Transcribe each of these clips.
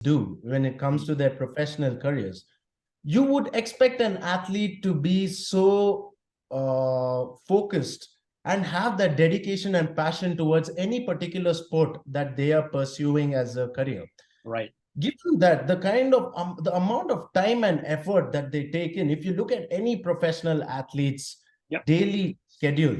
do when it comes to their professional careers, you would expect an athlete to be so focused and have that dedication and passion towards any particular sport that they are pursuing as a career. Right. Given that the kind of the amount of time and effort that they take in, if you look at any professional athletes Yep. daily schedule,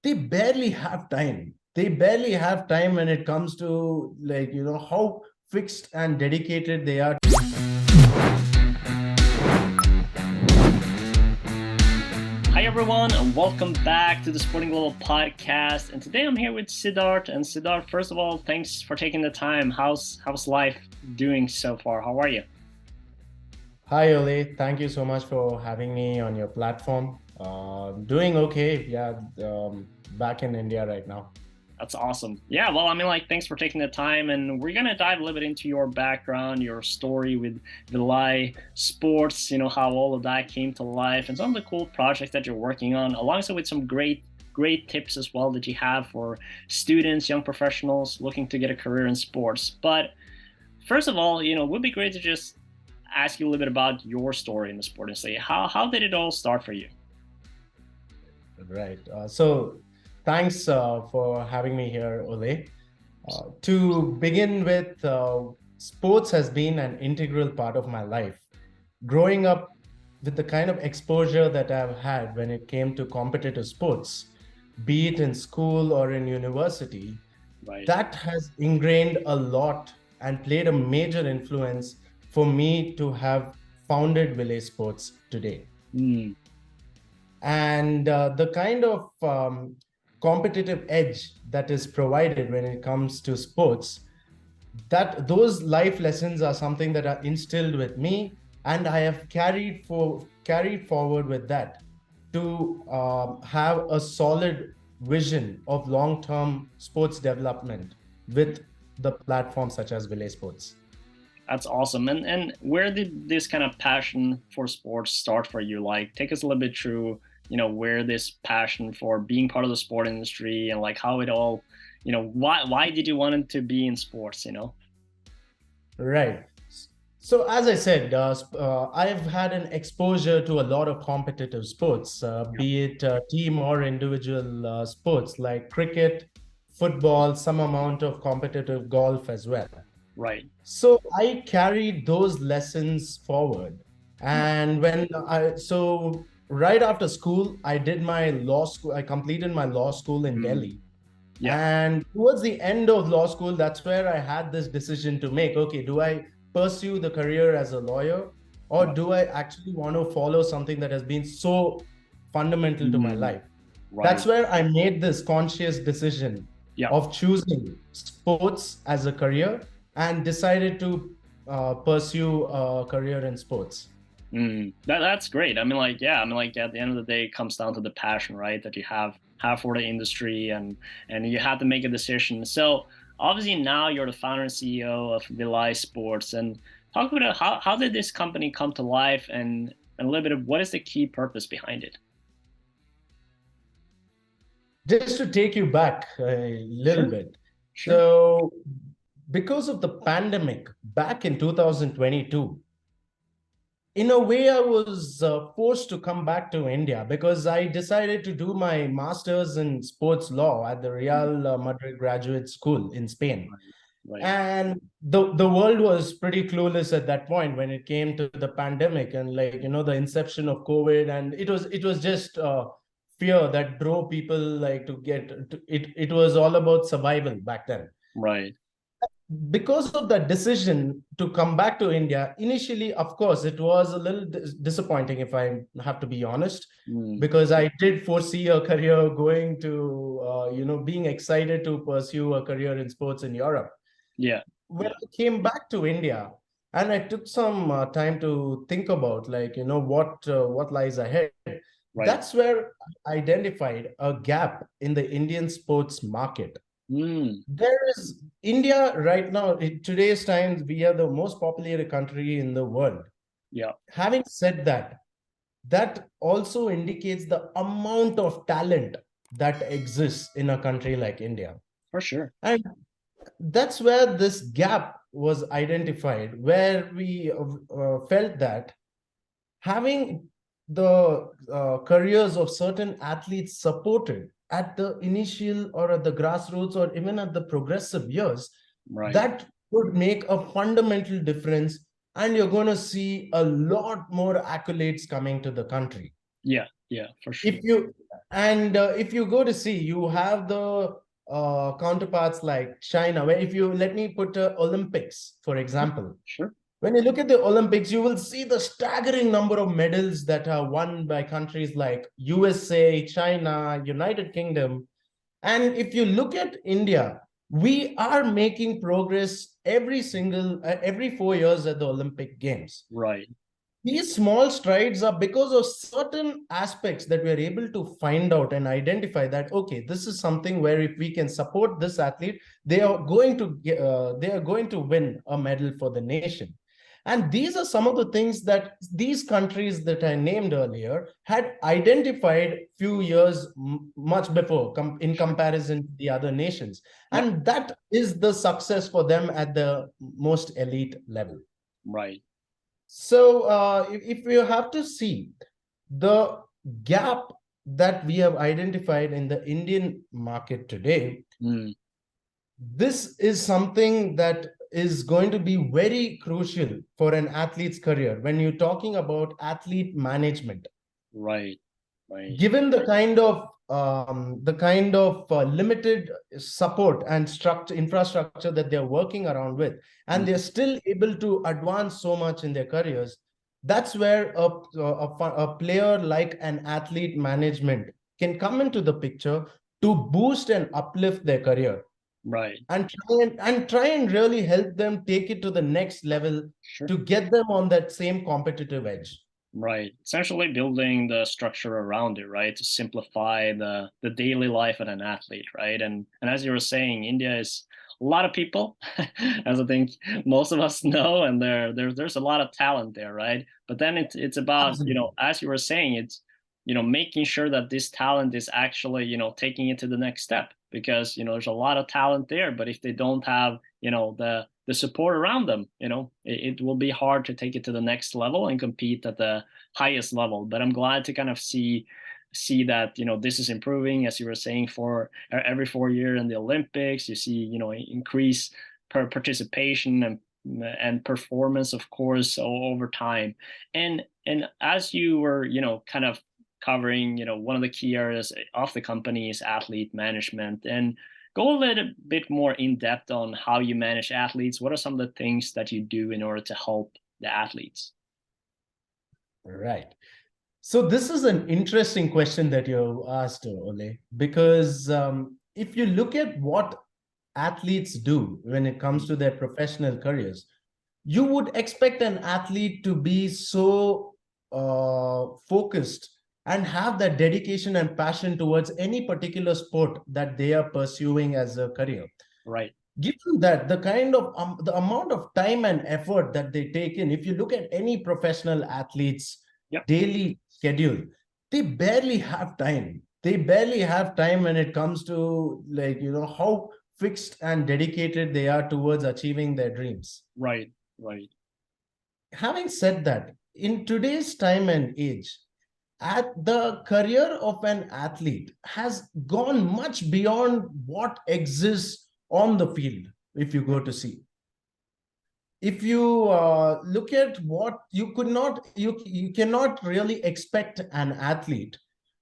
they barely have time. They barely have time when it comes to, like, how fixed and dedicated they are. Hi everyone, and welcome back to the Sporting Global podcast. And today I'm here with Siddarth. And Siddarth, first of all, thanks for taking the time. How's life doing so far? How are you? Hi, Ole. Thank you so much for having me on your platform. Doing okay. Yeah, back in India right now. That's awesome. Yeah, well, thanks for taking the time. And we're going to dive a little bit into your background, your story with Vilay Sports, how all of that came to life, and some of the cool projects that you're working on, alongside with some great tips as well that you have for students, young professionals looking to get a career in sports. But first of all, it would be great to just ask you a little bit about your story in the sport industry. How did it all start for you? Right. So thanks for having me here, Ole. To begin with, sports has been an integral part of my life. Growing up with the kind of exposure that I've had when it came to competitive sports, be it in school or in university, Right. that has ingrained a lot and played a major influence for me to have founded Vilay Sports today. Mm. And the kind of competitive edge that is provided when it comes to sports, that those life lessons are something that are instilled with me, and I have carried forward with that to have a solid vision of long-term sports development with the platforms such as Vilay Sports. That's awesome. And where did this kind of passion for sports start for you? Like, take us a little bit through, where this passion for being part of the sport industry and like how it all, why did you want it to be in sports, Right. So as I said, I've had an exposure to a lot of competitive sports, Yeah. be it team or individual sports like cricket, football, some amount of competitive golf as well. Right. So I carried those lessons forward. And so right after school, I did my law school. I completed my law school in Delhi. Yeah. And towards the end of law school, that's where I had this decision to make. Okay, do I pursue the career as a lawyer, or do I actually want to follow something that has been so fundamental to my life? Right. That's where I made this conscious decision Yeah. of choosing sports as a career and decided to pursue a career in sports. That's great. At the end of the day, it comes down to the passion, right? That you have for the industry, and you have to make a decision. So obviously now you're the founder and CEO of Vilay Sports, and talk about how did this company come to life, and a little bit of what is the key purpose behind it. Just to take you back a little bit. Sure. So because of the pandemic back in 2022, in a way, I was forced to come back to India because I decided to do my master's in sports law at the Real Madrid Graduate School in Spain. Right. And the world was pretty clueless at that point when it came to the pandemic and, like, the inception of COVID. And it was just fear that drove people like to get to, it was all about survival back then. Right. Because of that decision to come back to India, initially, of course, it was a little disappointing, if I have to be honest, because I did foresee a career going to, being excited to pursue a career in sports in Europe. Yeah. When I came back to India, and I took some time to think about, like, what lies ahead. Right. That's where I identified a gap in the Indian sports market. There is India right now, in today's times, we are the most populated country in the world. Yeah. Having said that, that also indicates the amount of talent that exists in a country like India. For sure. And that's where this gap was identified where we felt that having the careers of certain athletes supported at the initial or at the grassroots or even at the progressive years, Right. that would make a fundamental difference. And you're going to see a lot more accolades coming to the country. Yeah, for sure. If you go to see, you have the counterparts like China, where if you let me put Olympics, for example. Sure. When you look at the Olympics, you will see the staggering number of medals that are won by countries like USA, China, United Kingdom. And if you look at India, we are making progress every 4 years at the Olympic Games. Right. These small strides are because of certain aspects that we are able to find out and identify that, okay, this is something where if we can support this athlete, they are going to win a medal for the nation. And these are some of the things that these countries that I named earlier had identified few years much before in comparison to the other nations. Yep. And that is the success for them at the most elite level. Right. So if you have to see the gap that we have identified in the Indian market today, this is something that is going to be very crucial for an athlete's career when you're talking about athlete management. Right. Given the kind of limited support and infrastructure that they're working around with, and they're still able to advance so much in their careers, that's where a player like an athlete management can come into the picture to boost and uplift their career. Right. And try and really help them take it to the next level. Sure. To get them on that same competitive edge. Right. Essentially building the structure around it, right? To simplify the daily life of an athlete, right? And as you were saying, India is a lot of people, as I think most of us know, and there's a lot of talent there, right? But then it's about, Absolutely. as you were saying, it's, making sure that this talent is actually, taking it to the next step, because, there's a lot of talent there, but if they don't have, the support around them, it will be hard to take it to the next level and compete at the highest level. But I'm glad to kind of see that, this is improving, as you were saying, for every 4 year in the Olympics. You see, increase participation and performance, of course, over time. And as you were, kind of covering, one of the key areas of the company is athlete management. And go a little bit more in depth on how you manage athletes. What are some of the things that you do in order to help the athletes? Right. So this is an interesting question that you asked, Ole, because if you look at what athletes do when it comes to their professional careers, you would expect an athlete to be so focused and have that dedication and passion towards any particular sport that they are pursuing as a career. Right. Given that the kind of the amount of time and effort that they take in, if you look at any professional athlete's daily schedule, they barely have time. They barely have time when it comes to, like, how fixed and dedicated they are towards achieving their dreams. Right. Having said that, in today's time and age, the career of an athlete has gone much beyond what exists on the field. If you go to see, if you look at what you cannot really expect an athlete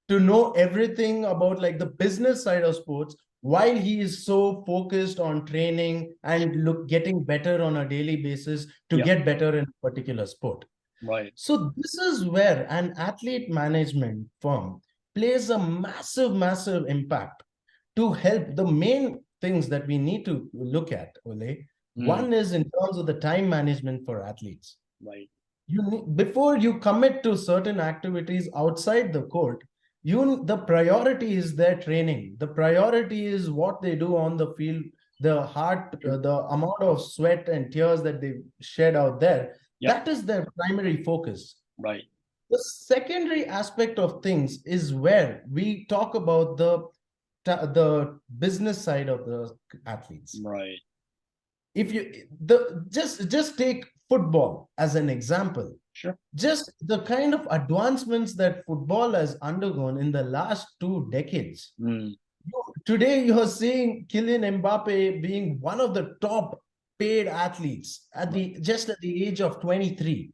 to know everything about, like, the business side of sports, while he is so focused on training and getting better on a daily basis to get better in a particular sport. Right. So this is where an athlete management firm plays a massive impact to help. The main things that we need to look at, Ole, one is in terms of the time management for athletes. Right. Before you commit to certain activities outside the court, the priority is their training. The priority is what they do on the field, the amount of sweat and tears that they shed out there. That is their primary focus. Right. The secondary aspect of things is where we talk about the business side of the athletes. Right. if you just take football as an example. Sure. Just the kind of advancements that football has undergone in the last 2 decades. Today, you're seeing Kylian Mbappe being one of the top paid athletes at the age of 23.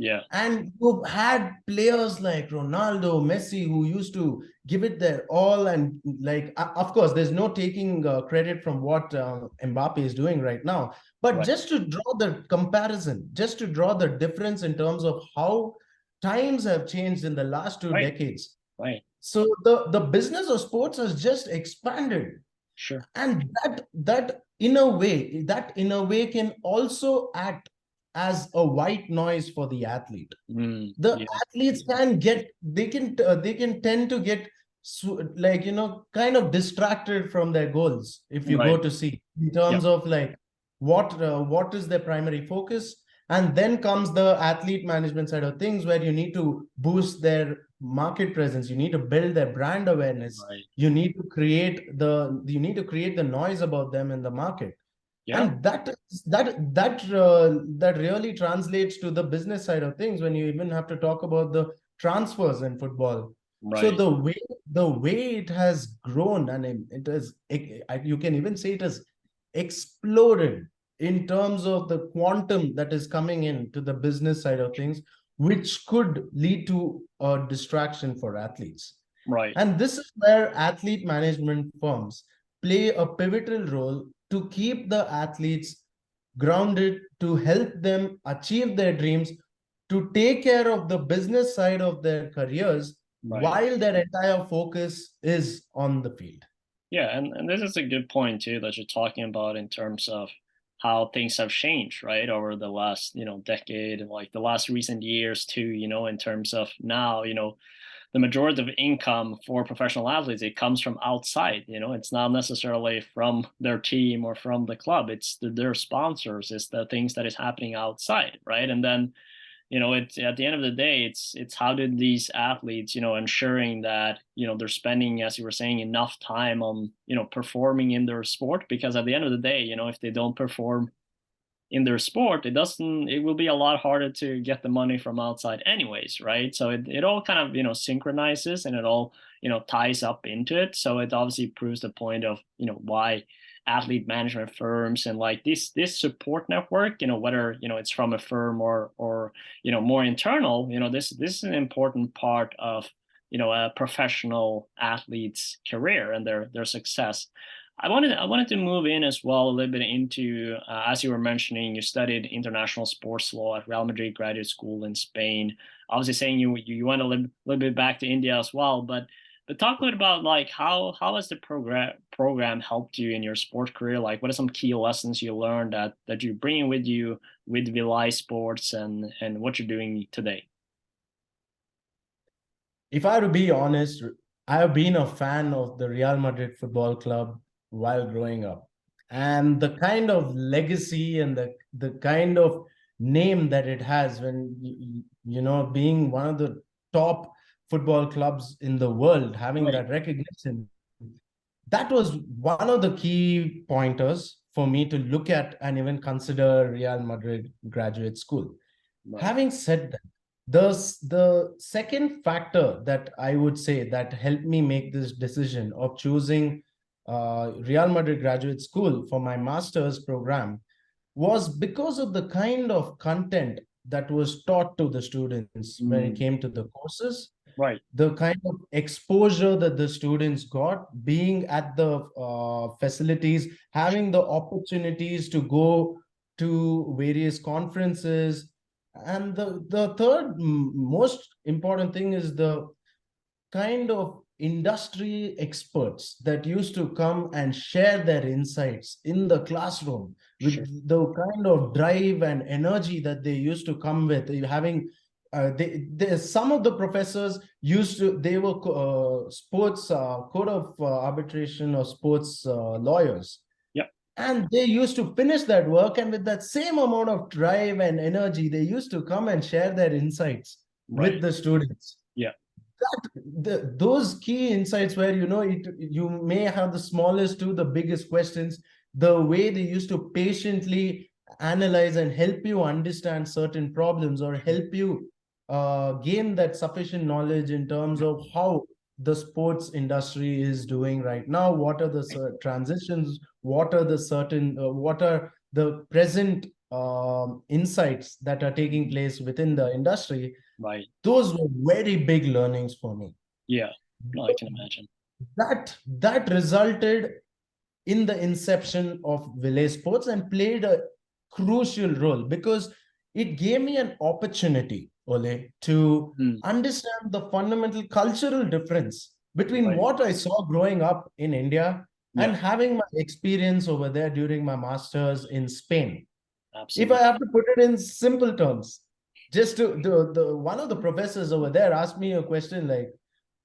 Yeah. And you've had players like Ronaldo, Messi, who used to give it their all. And like, of course, there's no taking credit from what Mbappe is doing right now. But just to draw the comparison, just to draw the difference in terms of how times have changed in the last 2 decades. Right. So the business of sports has just expanded. Sure. And that in a way can also act as a white noise for the athlete. The athletes they can tend to get like, kind of distracted from their goals if you go to see in terms of like what is their primary focus. And then comes the athlete management side of things, where you need to boost their market presence, you need to build their brand awareness, you need to create the noise about them in the market. And that really translates to the business side of things when you even have to talk about the transfers in football. So the way it has grown, and you can even say it has exploded in terms of the quantum that is coming in to the business side of things, which could lead to a distraction for athletes. And this is where athlete management firms play a pivotal role to keep the athletes grounded, to help them achieve their dreams, to take care of the business side of their careers while their entire focus is on the field. Yeah, and this is a good point too that you're talking about in terms of how things have changed, right, over the last, decade, like the last recent years too, in terms of now, the majority of income for professional athletes, it comes from outside. It's not necessarily from their team or from the club. It's their sponsors. It's the things that is happening outside, right? And then, it's at the end of the day, it's how did these athletes, ensuring that they're spending, as you were saying, enough time on performing in their sport, because at the end of the day, if they don't perform in their sport, it will be a lot harder to get the money from outside anyways, right? So it all kind of, synchronizes, and it all, ties up into it. So it obviously proves the point of, why athlete management firms and like this support network, whether, it's from a firm or, more internal, this is an important part of, a professional athlete's career and their success. I wanted to move in as well a little bit into, as you were mentioning, you studied international sports law at Real Madrid Graduate School in Spain. Obviously, saying you went a little bit back to India as well, but talk a little about like how has the program helped you in your sport career? Like, what are some key lessons you learned that you bring with you with Vilay Sports and what you're doing today? If I were to be honest, I have been a fan of the Real Madrid Football Club while growing up. And the kind of legacy and the kind of name that it has when, being one of the top football clubs in the world, having that recognition, that was one of the key pointers for me to look at and even consider Real Madrid Graduate School. Having said that, the second factor that I would say that helped me make this decision of choosing Real Madrid Graduate School for my master's program was because of the kind of content that was taught to the students when it came to the courses. The kind of exposure that the students got being at the facilities, having the opportunities to go to various conferences. And the third most important thing is the kind of industry experts that used to come and share their insights in the classroom with the kind of drive and energy that they used to come with. Having some of the professors they were sports code of arbitration or sports lawyers. And they used to finish that work, and with that same amount of drive and energy, they used to come and share their insights with the students. Those key insights where, you may have the smallest to the biggest questions, the way they used to patiently analyze and help you understand certain problems, or help you gain that sufficient knowledge in terms of how the sports industry is doing right now, what are the transitions, what are the certain what are the present insights that are taking place within the industry. Right. Those were very big learnings for me. Yeah. No, I can imagine. That resulted in the inception of Vilay Sports and played a crucial role, because it gave me an opportunity, Ole, to understand the fundamental cultural difference between Right. what I saw growing up in India and Yeah. having my experience over there during my master's in Spain. If I Absolutely. have to put it in simple terms, just to the one of the professors over there asked me a question like,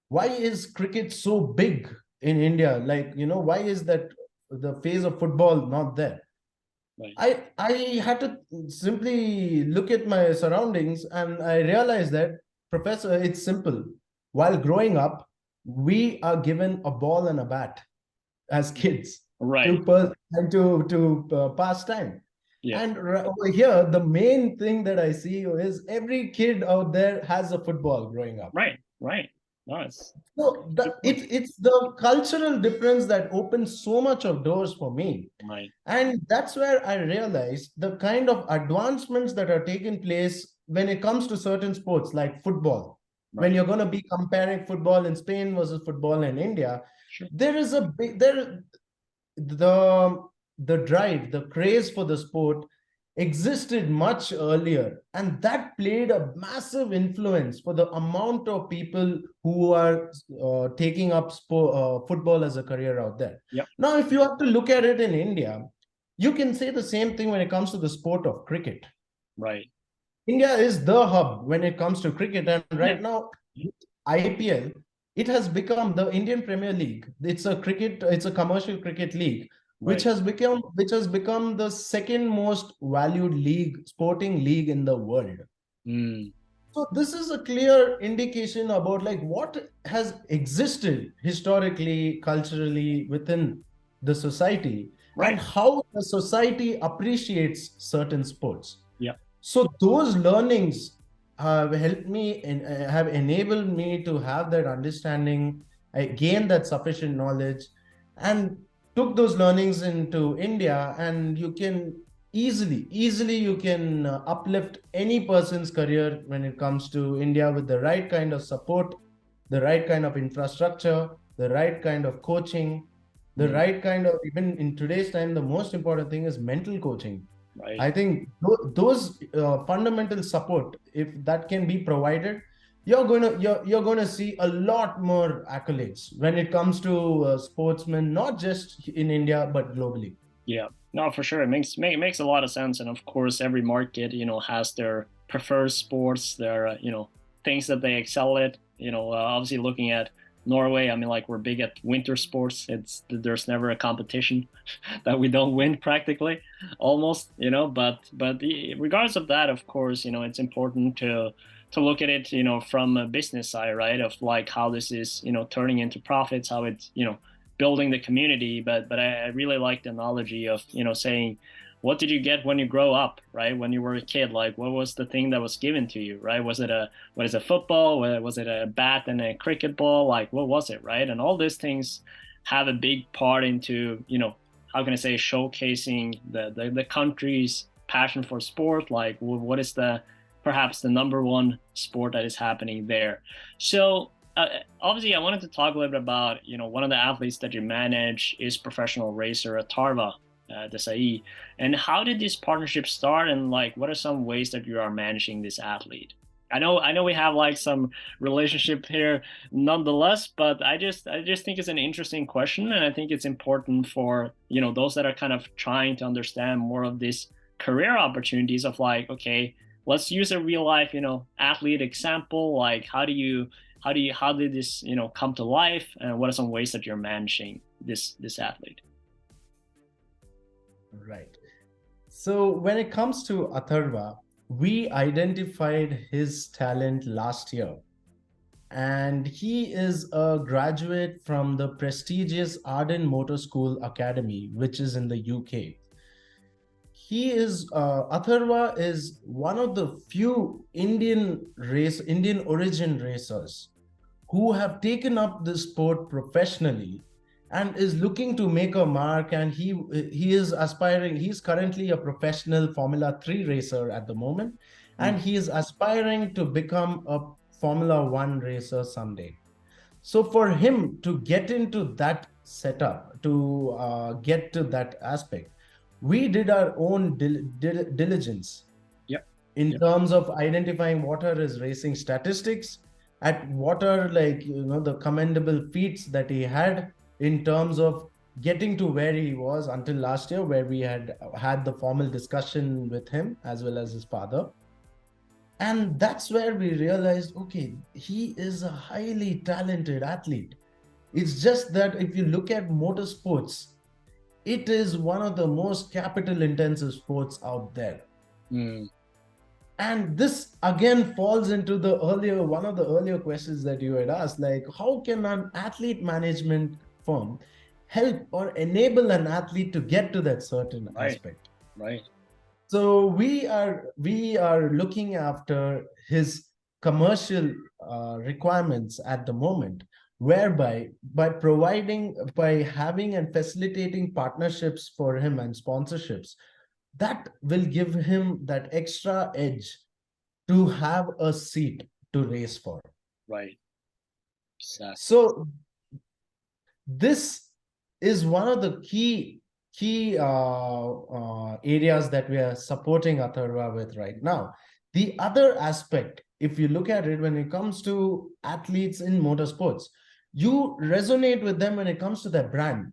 why is cricket so big in India? Like, why is that the phase of football not there? Right. I had to simply look at my surroundings, and I realized that, Professor, it's simple. While growing up, we are given a ball and a bat as kids Right. to pass time. Yeah. And over here, the main thing that I see is every kid out there has a football growing up. Right. Right. Nice. So Good point. it's the cultural difference that opens so much of doors for me. Right. And that's where I realized the kind of advancements that are taking place when it comes to certain sports like football. When Right. you're going to be comparing football in Spain versus football in India, Sure. there is a big the the drive, the craze for the sport existed much earlier, and that played a massive influence for the amount of people who are taking up football as a career out there. Yep. Now, if you have to look at it in India, you can say the same thing when it comes to the sport of cricket. Right. India is the hub when it comes to cricket, and right Yeah. now, IPL, it has become the Indian Premier League. It's a commercial cricket league, which Right. has become the second most valued sporting league in the world. Mm. So this is a clear indication about like what has existed historically, culturally within the society, and Right. how the society appreciates certain sports. Yeah. So those learnings have helped me and have enabled me to have that understanding. I gained that sufficient knowledge and took those learnings into India, and you can easily you can uplift any person's career when it comes to India with the right kind of support, the right kind of infrastructure, the right kind of coaching, the right kind of, even in today's time, the most important thing is mental coaching. Right. I think those fundamental support, if that can be provided, you're gonna see a lot more accolades when it comes to sportsmen, not just in India but globally. Yeah. No, for sure. It makes a lot of sense, and of course, every market, has their preferred sports, their things that they excel at. Obviously, looking at Norway, I mean, like we're big at winter sports. There's never a competition that we don't win practically, almost. But regardless of that, of course, it's important to look at it, from a business side, right? Of like how this is, turning into profits, how it's, building the community. But I really like the analogy of, saying, what did you get when you grow up, right? When you were a kid, like what was the thing that was given to you, right? Was it a football? Was it a bat and a cricket ball? Like what was it, right? And all these things have a big part into, how can I say, showcasing the country's passion for sport. Like what is perhaps the number one sport that is happening there. So obviously, I wanted to talk a little bit about, one of the athletes that you manage is professional racer Atharva Desai. And how did this partnership start? And like, what are some ways that you are managing this athlete? I know we have like some relationship here nonetheless, but I just think it's an interesting question, and I think it's important for those that are kind of trying to understand more of these career opportunities of like, okay, let's use a real life athlete example. Like how did this come to life, and what are some ways that you're managing this athlete? Right. So when it comes to Atharva, we identified his talent last year. and he is a graduate from the prestigious Arden Motor School Academy, which is in the UK. He is Atharva is one of the few Indian origin racers who have taken up this sport professionally and is looking to make a mark. And he is aspiring. He's currently a professional Formula 3 racer at the moment, and he is aspiring to become a Formula 1 racer someday. So for him to get into that setup, to get to that aspect, we did our own diligence Yep. in Yep. terms of identifying what are his racing statistics, at what are, like, the commendable feats that he had in terms of getting to where he was until last year, where we had the formal discussion with him as well as his father. And that's where we realized, okay, he is a highly talented athlete. It's just that if you look at motorsports, it is one of the most capital intensive sports out there. And this again falls into one of the earlier questions that you had asked, like, how can an athlete management firm help or enable an athlete to get to that certain aspect? Right. So we are looking after his commercial requirements at the moment, whereby by having and facilitating partnerships for him and sponsorships, that will give him that extra edge to have a seat to race for. Right. Exactly. So this is one of the key areas that we are supporting Atharva with right now. The other aspect, if you look at it, when it comes to athletes in motorsports, you resonate with them when it comes to their brand.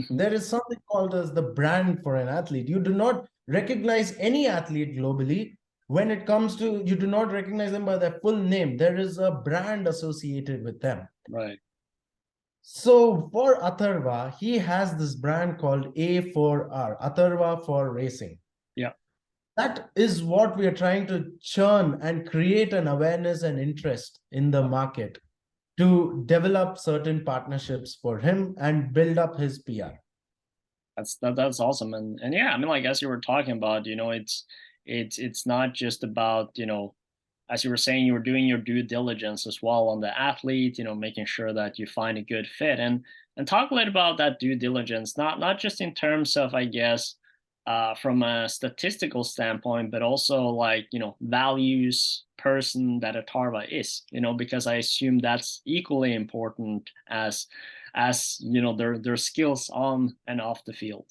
There is something called as the brand for an athlete. You do not recognize any athlete globally. When it comes to, you do not recognize them by their full name. There is a brand associated with them. Right. So for Atharva, he has this brand called A4R, Atharva for Racing. Yeah. That is what we are trying to churn and create an awareness and interest in the market to develop certain partnerships for him and build up his PR. That's awesome. And yeah, I mean, like, as you were talking about, it's not just about, as you were saying, you were doing your due diligence as well on the athlete, making sure that you find a good fit. And talk a little about that due diligence, not just in terms of, I guess, from a statistical standpoint, but also, like, values person that Atharva is, because I assume that's equally important as their skills on and off the field.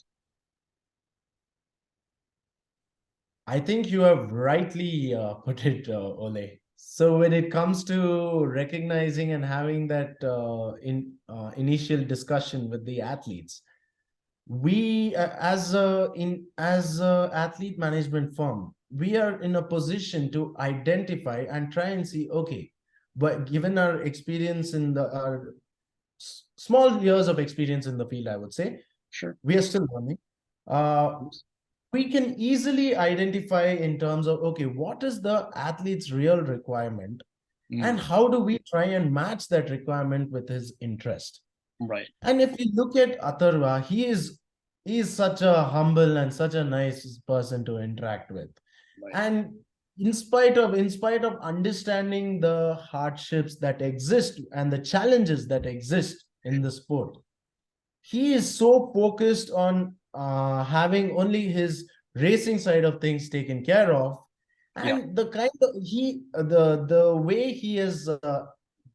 I think you have rightly put it, Ole. So when it comes to recognizing and having that initial discussion with the athletes, we as a athlete management firm, we are in a position to identify and try and see, okay, but given our experience in our small years of experience in the field, I would say, Sure. we are still learning. We can easily identify in terms of, okay, what is the athlete's real requirement, and how do we try and match that requirement with his interest? Right. And if you look at Atharva, he is such a humble and such a nice person to interact with. Right. And in spite of understanding the hardships that exist and the challenges that exist in the sport, he is so focused on having only his racing side of things taken care of. And the way he has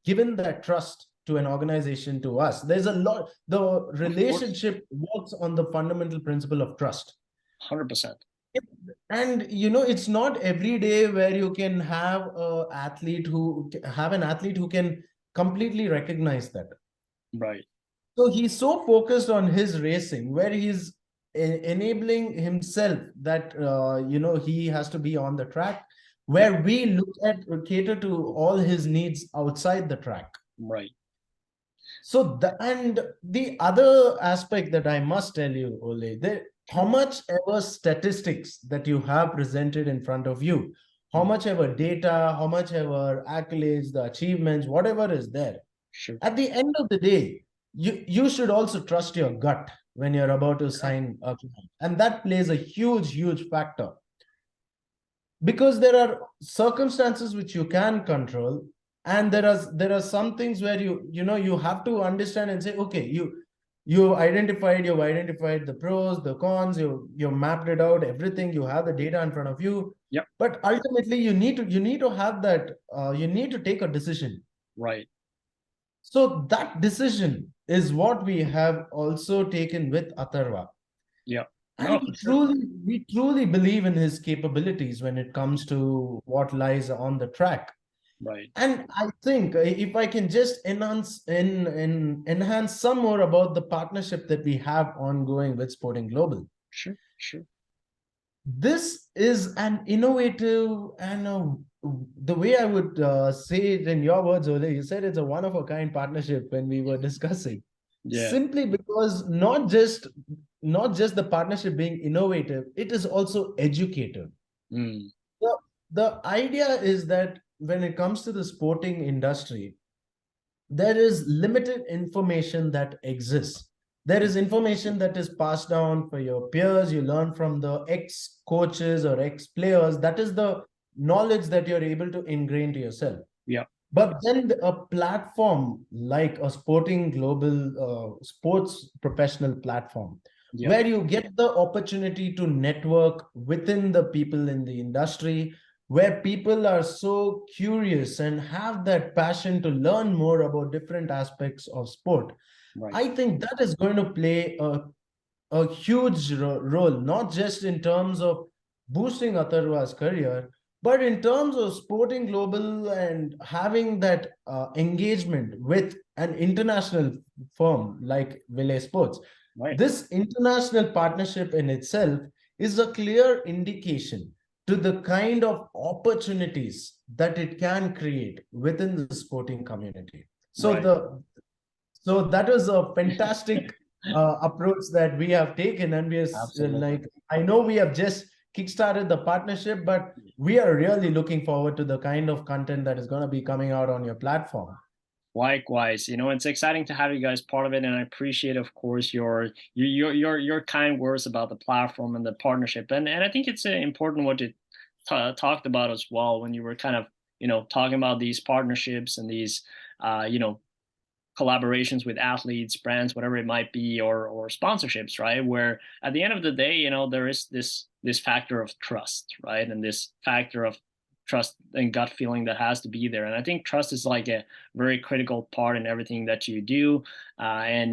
given that trust to an organization, to us, there's a lot, the relationship works on the fundamental principle of trust. 100%. And it's not every day where you can have an athlete who can completely recognize that. Right. So he's so focused on his racing, where he's enabling himself that he has to be on the track, where we look at cater to all his needs outside the track. Right. So the other aspect that I must tell you, Ole, how much ever statistics that you have presented in front of you, how much ever data, how much ever accolades, the achievements, whatever is there. Sure. At the end of the day, you should also trust your gut when you're about to Yeah. sign a client. And that plays a huge factor, because there are circumstances which you can control, and there are some things where you have to understand and say, okay, you've identified the pros, the cons, you mapped it out, everything, you have the data in front of you. Yep. But ultimately you need to have that, you need to take a decision. Right. So that decision is what we have also taken with Atharva. Yep. And No, for sure. we truly believe in his capabilities when it comes to what lies on the track. Right. And I think if I can just enhance some more about the partnership that we have ongoing with Sporting Global. Sure. Sure. This is an innovative and the way I would say it in your words, Ole, you said it's a one of a kind partnership when we were discussing. Yeah. Simply because not just the partnership being innovative, it is also educative. Mm. The, the idea is that when it comes to the sporting industry, there is limited information that exists. There is information that is passed down for your peers. You learn from the ex coaches or ex players. That is the knowledge that you're able to ingrain to yourself. Yeah. But then a platform like a Sporting Global sports professional platform, Yeah. where you get the opportunity to network within the people in the industry, where people are so curious and have that passion to learn more about different aspects of sport. Right. I think that is going to play a huge role, not just in terms of boosting Atharva's career, but in terms of Sporting Global and having that engagement with an international firm like Vilay Sports. Right. This international partnership in itself is a clear indication to the kind of opportunities that it can create within the sporting community. So Right. that was a fantastic approach that we have taken, and we are Absolutely. like, I know we have just kickstarted the partnership, but we are really looking forward to the kind of content that is going to be coming out on your platform. Likewise, it's exciting to have you guys part of it, and I appreciate, of course, your kind words about the platform and the partnership, and I think it's important what you talked about as well when you were kind of talking about these partnerships and these collaborations with athletes, brands, whatever it might be, or sponsorships, right? Where at the end of the day, there is this factor of trust, right? And this factor of trust and gut feeling that has to be there. And I think trust is like a very critical part in everything that you do. And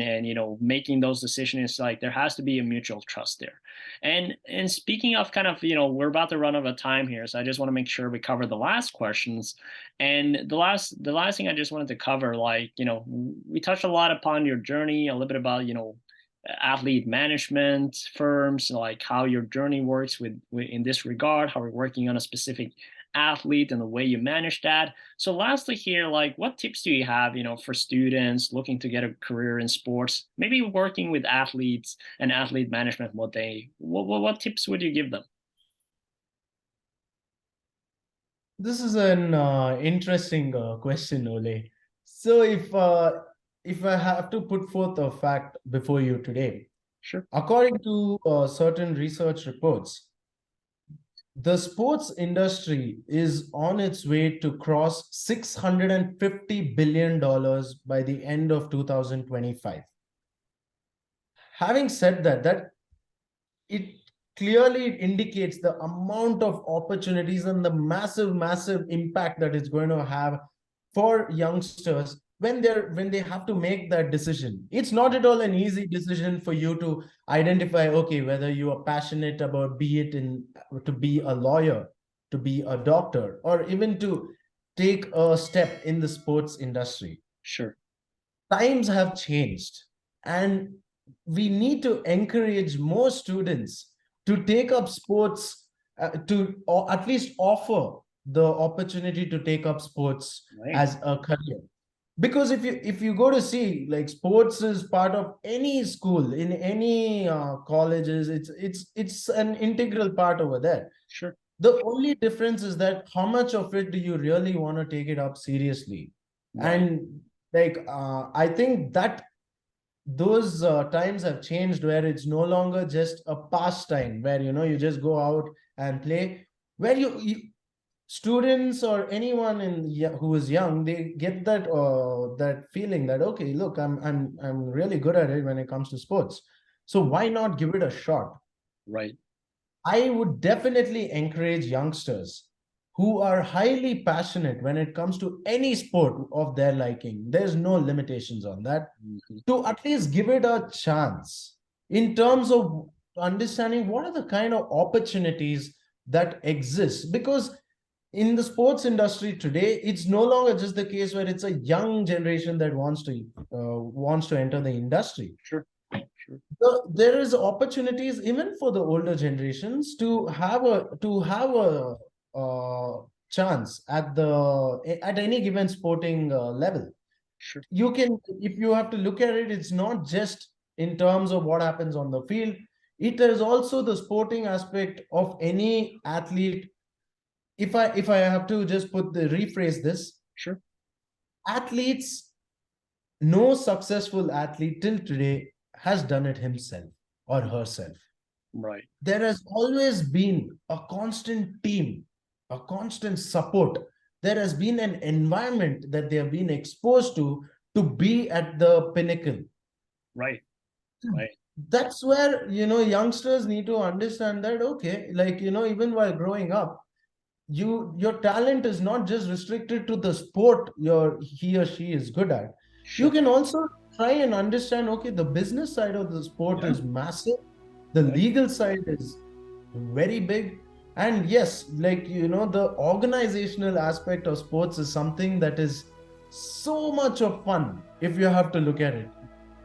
making those decisions, like there has to be a mutual trust there. And speaking of kind of, we're about to run out of time here, so I just want to make sure we cover the last questions. And the last thing I just wanted to cover, like, we touched a lot upon your journey, a little bit about, athlete management firms, like how your journey works with in this regard, how we're working on a specific athlete and the way you manage that. So lastly here, like what tips do you have, for students looking to get a career in sports, maybe working with athletes and athlete management, what tips would you give them? This is an interesting question, Ole. So if I have to put forth a fact before you today, Sure. according to certain research reports, the sports industry is on its way to cross $650 billion by the end of 2025. Having said that, it clearly indicates the amount of opportunities and the massive impact that it's going to have for youngsters when they have to make that decision. It's not at all an easy decision for you to identify, okay, whether you are passionate about, be it in to be a lawyer, to be a doctor, or even to take a step in the sports industry. Sure. Times have changed, and we need to encourage more students to take up sports, to or at least offer the opportunity to take up sports Right. as a career. Because if you go to see, like, sports is part of any school, in any colleges, it's an integral part over there. Sure. The only difference is that how much of it do you really want to take it up seriously? Right. And like, I think that those times have changed where it's no longer just a pastime where, you just go out and play, where students or anyone who is young, they get that feeling that, okay, look, I'm really good at it when it comes to sports. So why not give it a shot? Right. I would definitely encourage youngsters who are highly passionate when it comes to any sport of their liking. There's no limitations on that, to at least give it a chance in terms of understanding what are the kind of opportunities that exist. Because in the sports industry today, it's no longer just the case where it's a young generation that wants to enter the industry. Sure. Sure. There is opportunities even for the older generations to have a chance at any given sporting level. Sure. You can, if you have to look at it, it's not just in terms of what happens on the field. It is also the sporting aspect of any athlete. If I have to just rephrase this, Sure. athletes, no successful athlete till today has done it himself or herself. Right. There has always been a constant team, a constant support. There has been an environment that they have been exposed to be at the pinnacle. Right. Right. That's where, youngsters need to understand that, okay, like, even while growing up, your talent is not just restricted to the sport he or she is good at. Sure. You can also try and understand, okay, the business side of the sport is massive, the legal side is very big, and yes, like, the organizational aspect of sports is something that is so much of fun if you have to look at it,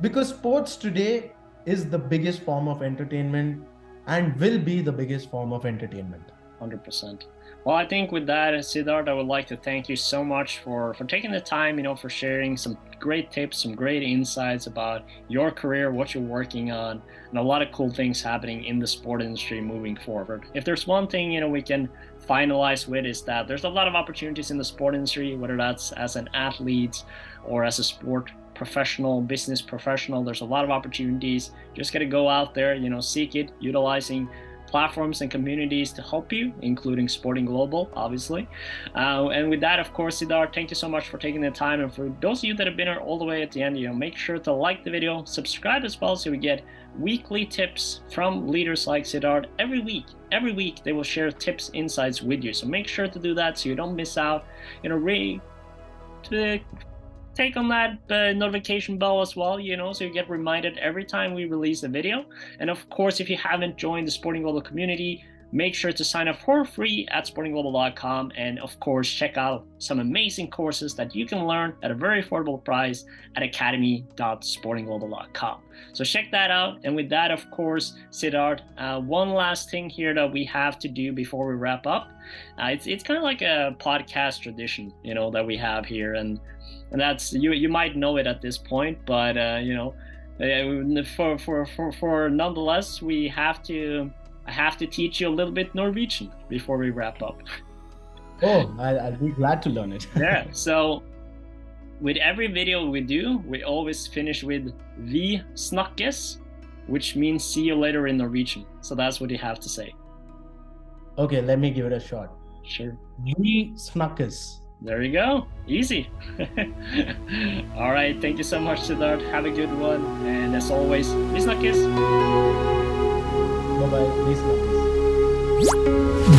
because sports today is the biggest form of entertainment and will be the biggest form of entertainment. 100%. Well, I think with that, Siddarth, I would like to thank you so much for taking the time, for sharing some great tips, some great insights about your career, what you're working on, and a lot of cool things happening in the sport industry moving forward. If there's one thing, we can finalize with, is that there's a lot of opportunities in the sport industry, whether that's as an athlete or as a sport professional, business professional. There's a lot of opportunities. Just got to go out there, seek it, utilizing platforms and communities to help you, including Sporting Global, obviously. And with that, of course, Siddarth, thank you so much for taking the time. And for those of you that have been here all the way at the end, make sure to like the video, subscribe as well, so we get weekly tips from leaders like Siddarth every week. Every week they will share tips, insights with you. So make sure to do that so you don't miss out. To take on that notification bell as well, so you get reminded every time we release a video. And of course, if you haven't joined the Sporting Global community, make sure to sign up for free at sportingglobal.com, and of course check out some amazing courses that you can learn at a very affordable price at academy.sportingglobal.com. So check that out. And with that, of course, Siddarth, one last thing here that we have to do before we wrap up. It's kind of like a podcast tradition, that we have here, and that's, you might know it at this point, but for nonetheless, I have to teach you a little bit Norwegian before we wrap up. Oh, I'd be glad to learn it. Yeah. So with every video we do, we always finish with "Vi snakkes," which means see you later in Norwegian. So that's what you have to say. Okay, let me give it a shot. Sure. Vi snakkes. There you go. Easy. All right. Thank you so much, Siddarth. Have a good one. And as always, vi snakkes. Bye-bye. Vi snakkes.